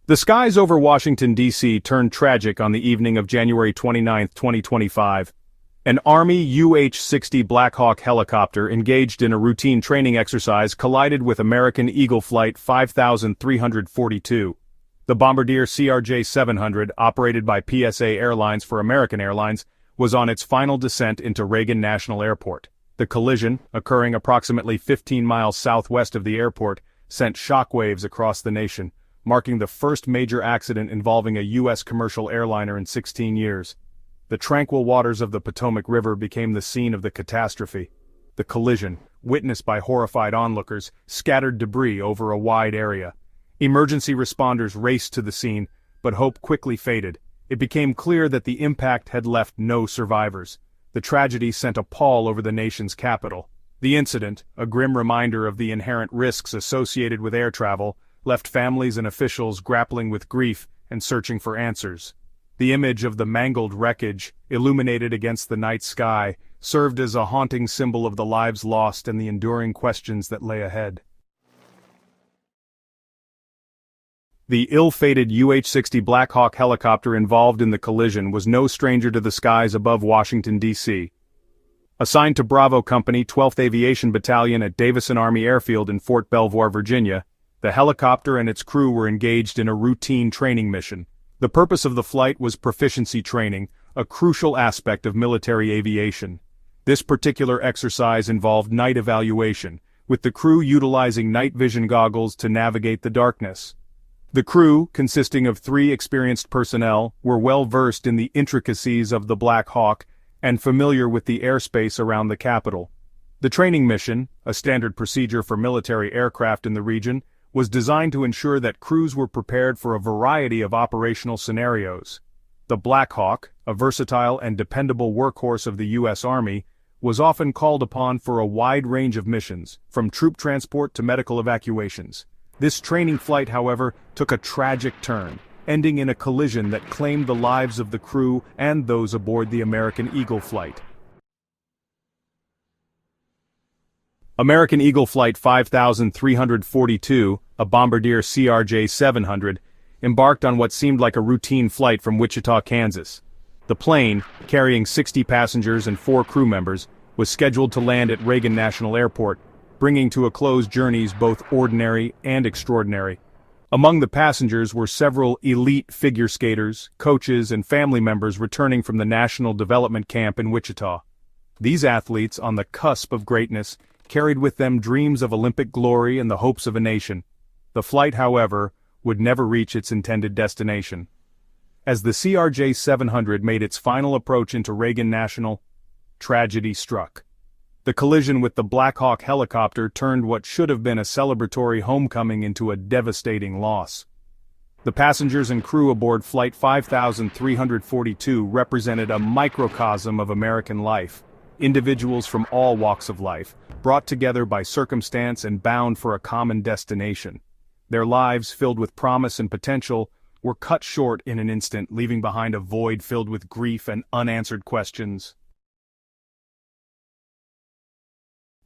The skies over Washington, D.C. turned tragic on the evening of January 29, 2025. An Army UH-60 Black Hawk helicopter engaged in a routine training exercise collided with American Eagle Flight 5342. The Bombardier CRJ-700, operated by PSA Airlines for American Airlines, was on its final descent into Reagan National Airport. The collision, occurring approximately 15 miles southwest of the airport, sent shockwaves across the nation, marking the first major accident involving a U.S. commercial airliner in 16 years. The tranquil waters of the Potomac River became the scene of the catastrophe. The collision, witnessed by horrified onlookers, scattered debris over a wide area. Emergency responders raced to the scene, but hope quickly faded. It became clear that the impact had left no survivors. The tragedy sent a pall over the nation's capital. The incident, a grim reminder of the inherent risks associated with air travel, left families and officials grappling with grief and searching for answers. The image of the mangled wreckage, illuminated against the night sky, served as a haunting symbol of the lives lost and the enduring questions that lay ahead. The ill-fated UH-60 Black Hawk helicopter involved in the collision was no stranger to the skies above Washington, D.C. Assigned to Bravo Company 12th Aviation Battalion at Davison Army Airfield in Fort Belvoir, Virginia, the helicopter and its crew were engaged in a routine training mission. The purpose of the flight was proficiency training, a crucial aspect of military aviation. This particular exercise involved night evaluation, with the crew utilizing night vision goggles to navigate the darkness. The crew, consisting of 3 experienced personnel, were well versed in the intricacies of the Black Hawk and familiar with the airspace around the capital. The training mission, a standard procedure for military aircraft in the region, was designed to ensure that crews were prepared for a variety of operational scenarios. The Black Hawk, a versatile and dependable workhorse of the U.S. Army, was often called upon for a wide range of missions, from troop transport to medical evacuations. This training flight, however, took a tragic turn, ending in a collision that claimed the lives of the crew and those aboard the American Eagle Flight. American Eagle Flight 5342, a Bombardier CRJ-700, embarked on what seemed like a routine flight from Wichita, Kansas. The plane, carrying 60 passengers and 4 crew members, was scheduled to land at Reagan National Airport, bringing to a close journeys both ordinary and extraordinary. Among the passengers were several elite figure skaters, coaches, and family members returning from the National Development Camp in Wichita. These athletes, on the cusp of greatness, carried with them dreams of Olympic glory and the hopes of a nation. The flight, however, would never reach its intended destination. As the CRJ-700 made its final approach into Reagan National, tragedy struck. The collision with the Black Hawk helicopter turned what should have been a celebratory homecoming into a devastating loss. The passengers and crew aboard Flight 5342 represented a microcosm of American life. Individuals from all walks of life, brought together by circumstance and bound for a common destination. Their lives, filled with promise and potential, were cut short in an instant, leaving behind a void filled with grief and unanswered questions.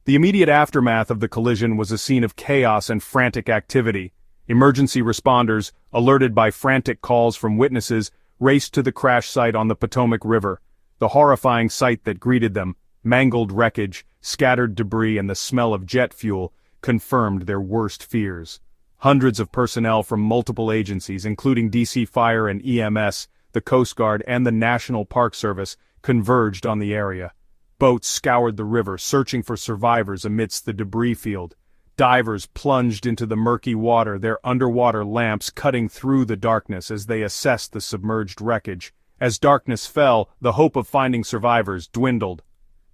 The immediate aftermath of the collision was a scene of chaos and frantic activity. Emergency responders, alerted by frantic calls from witnesses, raced to the crash site on the Potomac River. The horrifying sight that greeted them, mangled wreckage, scattered debris, and the smell of jet fuel, confirmed their worst fears. Hundreds of personnel from multiple agencies, including DC Fire and EMS, the Coast Guard, and the National Park Service, converged on the area. Boats scoured the river, searching for survivors amidst the debris field. Divers plunged into the murky water, their underwater lamps cutting through the darkness as they assessed the submerged wreckage. As darkness fell, the hope of finding survivors dwindled.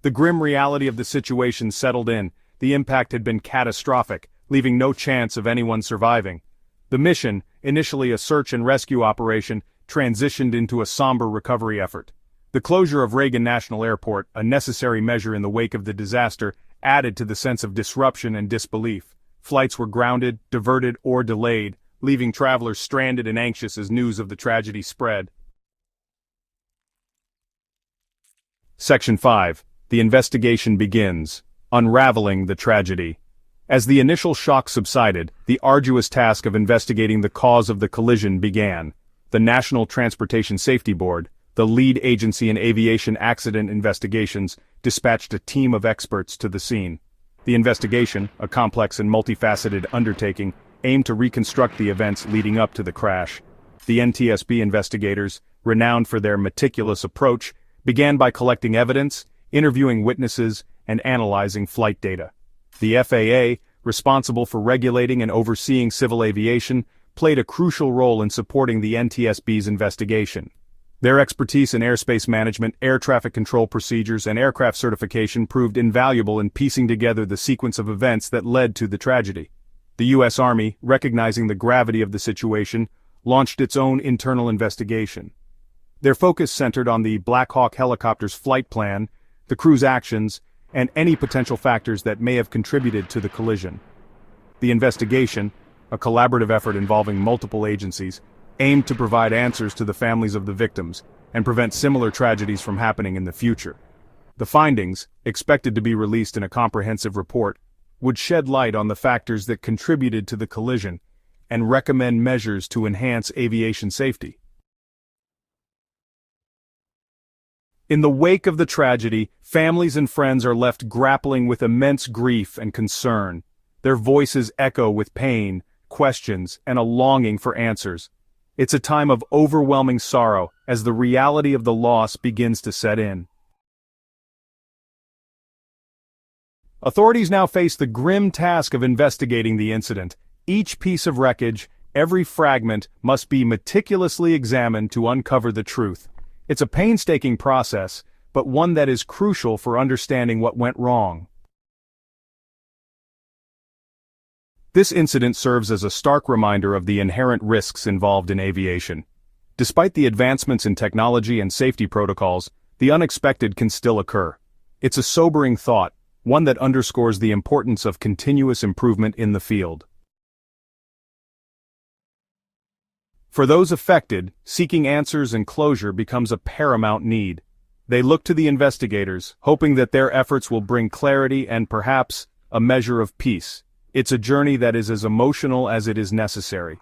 The grim reality of the situation settled in. The impact had been catastrophic, leaving no chance of anyone surviving. The mission, initially a search and rescue operation, transitioned into a somber recovery effort. The closure of Reagan National Airport, a necessary measure in the wake of the disaster, added to the sense of disruption and disbelief. Flights were grounded, diverted, or delayed, leaving travelers stranded and anxious as news of the tragedy spread. Section 5. The investigation begins. Unraveling the tragedy. As the initial shock subsided, the arduous task of investigating the cause of the collision began. The National Transportation Safety Board, the lead agency in aviation accident investigations, dispatched a team of experts to the scene. The investigation, a complex and multifaceted undertaking, aimed to reconstruct the events leading up to the crash. The NTSB investigators, renowned for their meticulous approach, began by collecting evidence, interviewing witnesses, and analyzing flight data. The FAA, responsible for regulating and overseeing civil aviation, played a crucial role in supporting the NTSB's investigation. Their expertise in airspace management, air traffic control procedures, and aircraft certification proved invaluable in piecing together the sequence of events that led to the tragedy. The U.S. Army, recognizing the gravity of the situation, launched its own internal investigation. Their focus centered on the Black Hawk helicopter's flight plan, the crew's actions, and any potential factors that may have contributed to the collision. The investigation, a collaborative effort involving multiple agencies, aimed to provide answers to the families of the victims and prevent similar tragedies from happening in the future. The findings, expected to be released in a comprehensive report, would shed light on the factors that contributed to the collision and recommend measures to enhance aviation safety. In the wake of the tragedy, families and friends are left grappling with immense grief and concern. Their voices echo with pain, questions, and a longing for answers. It's a time of overwhelming sorrow as the reality of the loss begins to set in. Authorities now face the grim task of investigating the incident. Each piece of wreckage, every fragment, must be meticulously examined to uncover the truth. It's a painstaking process, but one that is crucial for understanding what went wrong. This incident serves as a stark reminder of the inherent risks involved in aviation. Despite the advancements in technology and safety protocols, the unexpected can still occur. It's a sobering thought, one that underscores the importance of continuous improvement in the field. For those affected, seeking answers and closure becomes a paramount need. They look to the investigators, hoping that their efforts will bring clarity and perhaps a measure of peace. It's a journey that is as emotional as it is necessary.